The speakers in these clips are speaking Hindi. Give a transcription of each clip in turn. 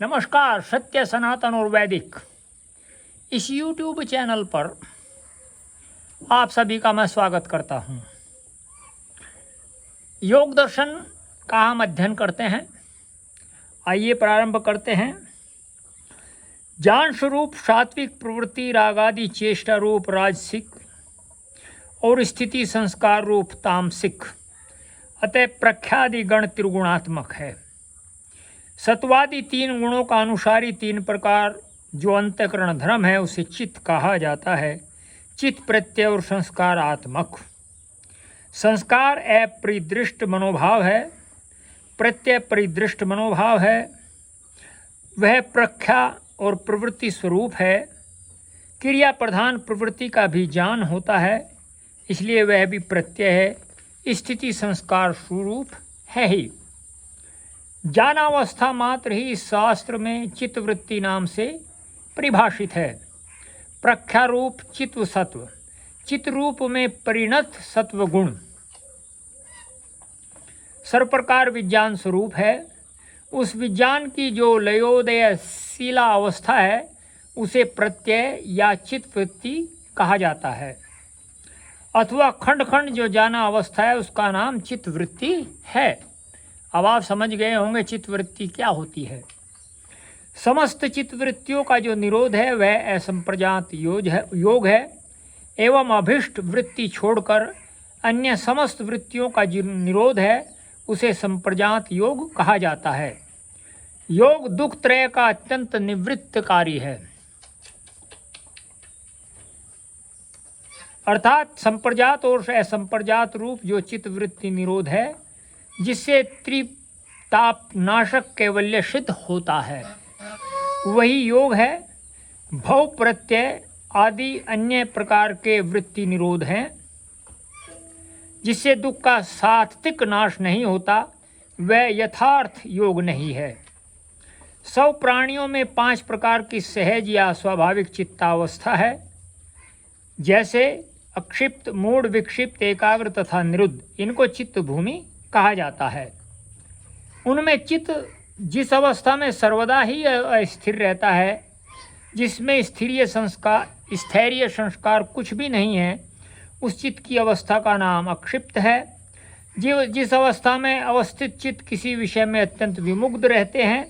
नमस्कार। सत्य सनातन और वैदिक इस YouTube चैनल पर आप सभी का मैं स्वागत करता हूँ। योग दर्शन का हम अध्ययन करते हैं। आइए प्रारंभ करते हैं। ज्ञान स्वरूप सात्विक प्रवृत्ति रागादि चेष्टा रूप राजसिक और स्थिति संस्कार रूप तामसिक, अतः प्रख्यादि गण त्रिगुणात्मक है। सत्वादि तीन गुणों का अनुसारी तीन प्रकार जो अंतःकरण धर्म है उसे चित्त कहा जाता है। चित्त प्रत्यय और संस्कार आत्मक। संस्कार अपरिदृष्ट मनोभाव है, प्रत्यय परिदृष्ट मनोभाव है। वह प्रख्या और प्रवृत्ति स्वरूप है। क्रिया प्रधान प्रवृत्ति का भी ज्ञान होता है, इसलिए वह भी प्रत्यय है। स्थिति संस्कार स्वरूप है ही। ज्ञानावस्था मात्र ही इस शास्त्र में चित्तवृत्ति नाम से परिभाषित है। प्रख्यारूप चित्व सत्व, चित्त रूप में परिणत सत्व गुण सर्वप्रकार विज्ञान स्वरूप है। उस विज्ञान की जो लयोदयशीला अवस्था है उसे प्रत्यय या चित्तवृत्ति कहा जाता है, अथवा खंड खंड जो जाना अवस्था है उसका नाम चित्तवृत्ति है। अब आप समझ गए होंगे चित्तवृत्ति क्या होती है। समस्त चित्तवृत्तियों का जो निरोध है वह असंप्रजात योग है एवं अभिष्ट वृत्ति छोड़कर अन्य समस्त वृत्तियों का जो निरोध है उसे संप्रजात योग कहा जाता है। योग दुख त्रय का अत्यंत निवृत्तकारी है, अर्थात संप्रजात और असंप्रजात रूप जो चित्तवृत्ति निरोध है जिससे त्रिताप नाशक कैवल्य सिद्ध होता है वही योग है। भव प्रत्यय आदि अन्य प्रकार के वृत्ति निरोध हैं जिससे दुख का सात्विक नाश नहीं होता, वह यथार्थ योग नहीं है। सब प्राणियों में 5 प्रकार की सहज या स्वाभाविक चित्तावस्था है, जैसे अक्षिप्त, मूढ़, विक्षिप्त, एकाग्र तथा निरुद्ध। इनको चित्त भूमि कहा जाता है। उनमें चित्त जिस अवस्था में सर्वदा ही अस्थिर रहता है, जिसमें स्थैर्य संस्कार कुछ भी नहीं है, उस चित्त की अवस्था का नाम अक्षिप्त है। जिस अवस्था में अवस्थित चित्त किसी विषय में अत्यंत विमुग्ध रहते हैं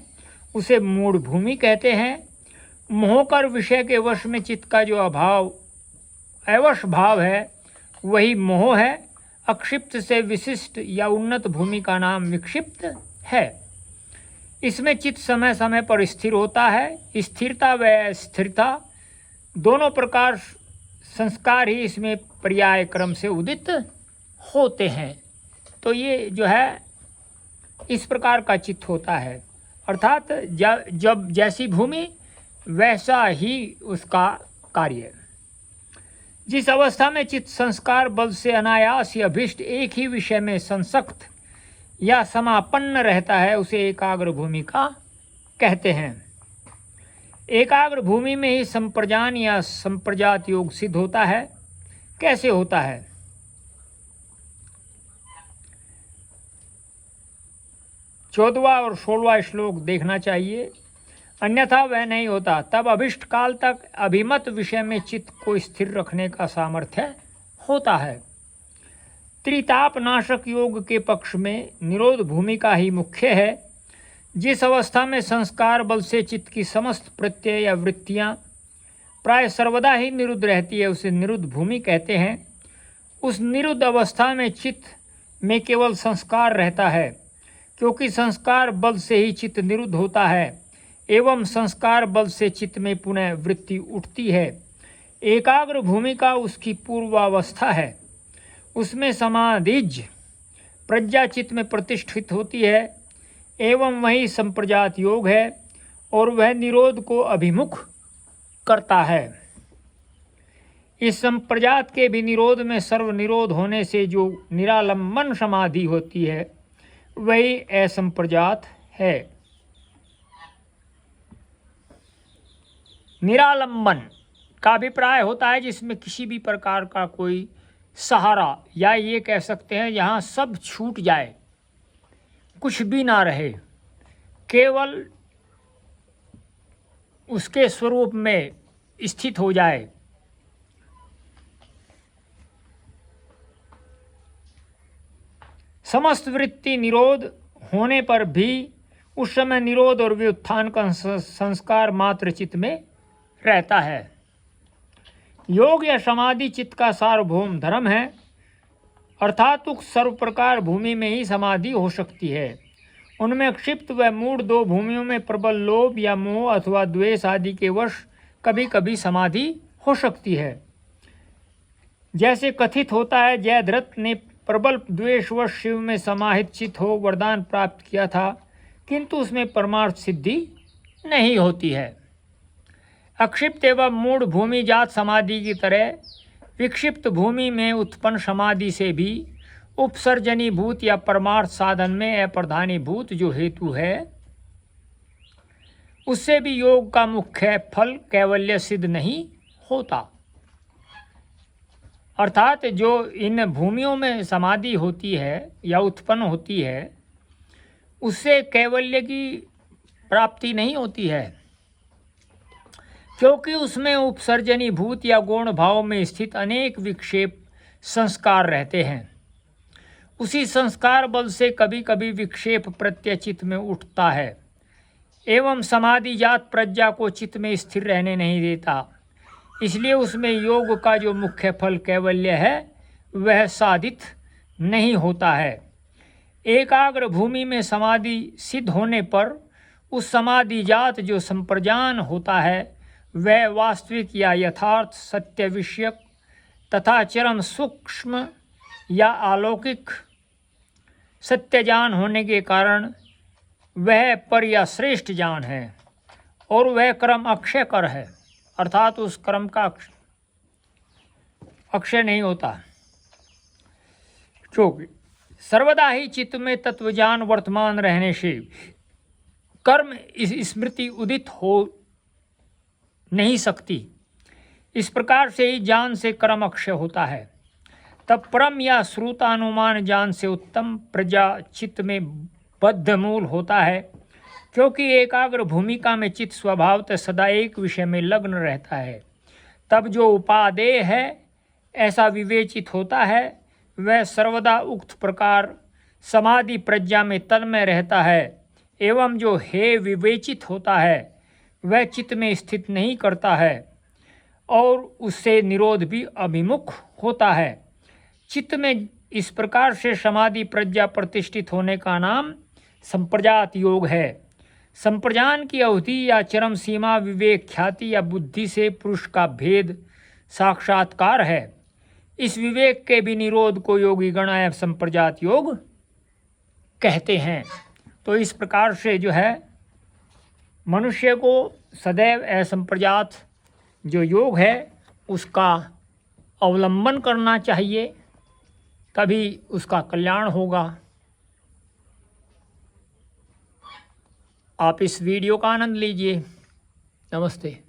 उसे मूढ़ भूमि कहते हैं। मोहकर विषय के वश में चित्त का जो अवश भाव है वही मोह है। अक्षिप्त से विशिष्ट या उन्नत भूमि का नाम विक्षिप्त है। इसमें चित्त समय समय पर स्थिर होता है। स्थिरता व स्थिरता दोनों प्रकार संस्कार ही इसमें पर्याय क्रम से उदित होते हैं। तो ये जो है इस प्रकार का चित्त होता है, अर्थात जब जैसी भूमि वैसा ही उसका कार्य। जिस अवस्था में चित्त संस्कार बल से अनायास या अभिष्ट एक ही विषय में संसक्त या समापन्न रहता है उसे एकाग्र भूमिका कहते हैं। एकाग्र भूमि में ही संप्रजान या संप्रजात योग सिद्ध होता है। कैसे होता है? चौदहवां और 16वां श्लोक देखना चाहिए, अन्यथा वह नहीं होता। तब अभिष्ट काल तक अभिमत विषय में चित्त को स्थिर रखने का सामर्थ्य होता है। त्रिताप नाशक योग के पक्ष में निरोध भूमिका ही मुख्य है। जिस अवस्था में संस्कार बल से चित्त की समस्त प्रत्यय या वृत्तियाँ प्राय सर्वदा ही निरुद्ध रहती है उसे निरुद्ध भूमि कहते हैं। उस निरुद्ध अवस्था में चित्त में केवल संस्कार रहता है, क्योंकि संस्कार बल से ही चित्त निरुद्ध होता है एवं संस्कार बल से चित्त में पुनः वृत्ति उठती है। एकाग्र भूमिका उसकी पूर्वावस्था है। उसमें समाधिज प्रज्ञा चित्त में प्रतिष्ठित होती है एवं वही संप्रजात योग है और वह निरोध को अभिमुख करता है। इस संप्रजात के भी निरोध में सर्व निरोध होने से जो निरालंबन समाधि होती है वही असंप्रजात है। निरालंबन का अभिप्राय होता है जिसमें किसी भी प्रकार का कोई सहारा, या ये कह सकते हैं यहाँ सब छूट जाए, कुछ भी ना रहे, केवल उसके स्वरूप में स्थित हो जाए। समस्त वृत्ति निरोध होने पर भी उस समय निरोध और व्युत्थान का संस्कार मात्र चित्त में रहता है। योग या समाधि चित्त का सार्वभौम धर्म है, अर्थात उक्त सर्व प्रकार भूमि में ही समाधि हो सकती है। उनमें क्षिप्त व मूढ़ दो भूमियों में प्रबल लोभ या मोह अथवा द्वेष आदि के वश कभी कभी समाधि हो सकती है। जैसे कथित होता है, जयद्रथ ने प्रबल द्वेषवश शिव में समाहित चित्त हो वरदान प्राप्त किया था, किंतु उसमें परमार्थ सिद्धि नहीं होती है। अक्षिप्त एवं मूढ़ भूमि जात समाधि की तरह विक्षिप्त भूमि में उत्पन्न समाधि से भी उपसर्जनीभूत या परमार्थ साधन में अप्रधानीभूत जो हेतु है, उससे भी योग का मुख्य फल कैवल्य सिद्ध नहीं होता। अर्थात जो इन भूमियों में समाधि होती है या उत्पन्न होती है, उससे कैवल्य की प्राप्ति नहीं होती है, क्योंकि उसमें उपसर्जनीभूत या गौण भाव में स्थित अनेक विक्षेप संस्कार रहते हैं। उसी संस्कार बल से कभी कभी विक्षेप प्रत्यय चित्त में उठता है एवं समाधि जात प्रज्ञा को चित्त में स्थिर रहने नहीं देता। इसलिए उसमें योग का जो मुख्य फल कैवल्य है वह साधित नहीं होता है। एकाग्र भूमि में समाधि सिद्ध होने पर उस समाधि जात जो संप्रजान होता है वह वास्तविक या यथार्थ सत्य विषयक तथा चरम सूक्ष्म या अलौकिक सत्य ज्ञान होने के कारण वह पर या श्रेष्ठ ज्ञान है और वह कर्म अक्षय कर है, अर्थात उस कर्म का अक्षय नहीं होता, क्योंकि सर्वदा ही चित्त में तत्वज्ञान वर्तमान रहने से कर्म इस स्मृति उदित हो नहीं सकती। इस प्रकार से ही ज्ञान से कर्म अक्षय होता है। तब परम या श्रुतानुमान ज्ञान से उत्तम प्रजा चित्त में बद्धमूल होता है, क्योंकि एकाग्र भूमिका में चित्त स्वभावतः सदा एक विषय में लग्न रहता है। तब जो उपादेय है ऐसा विवेचित होता है वह सर्वदा उक्त प्रकार समाधि प्रज्ञा में तन्मय रहता है, एवं जो हे विवेचित होता है वह चित्त में स्थित नहीं करता है और उससे निरोध भी अभिमुख होता है। चित्त में इस प्रकार से समाधि प्रज्ञा प्रतिष्ठित होने का नाम संप्रजात योग है। संप्रजान की अवधि या चरम सीमा विवेक ख्याति या बुद्धि से पुरुष का भेद साक्षात्कार है। इस विवेक के भी निरोध को योगी गण संप्रजात योग कहते हैं। तो इस प्रकार से जो है मनुष्य को सदैव असंप्रजात जो योग है उसका अवलंबन करना चाहिए, तभी उसका कल्याण होगा। आप इस वीडियो का आनंद लीजिए। नमस्ते।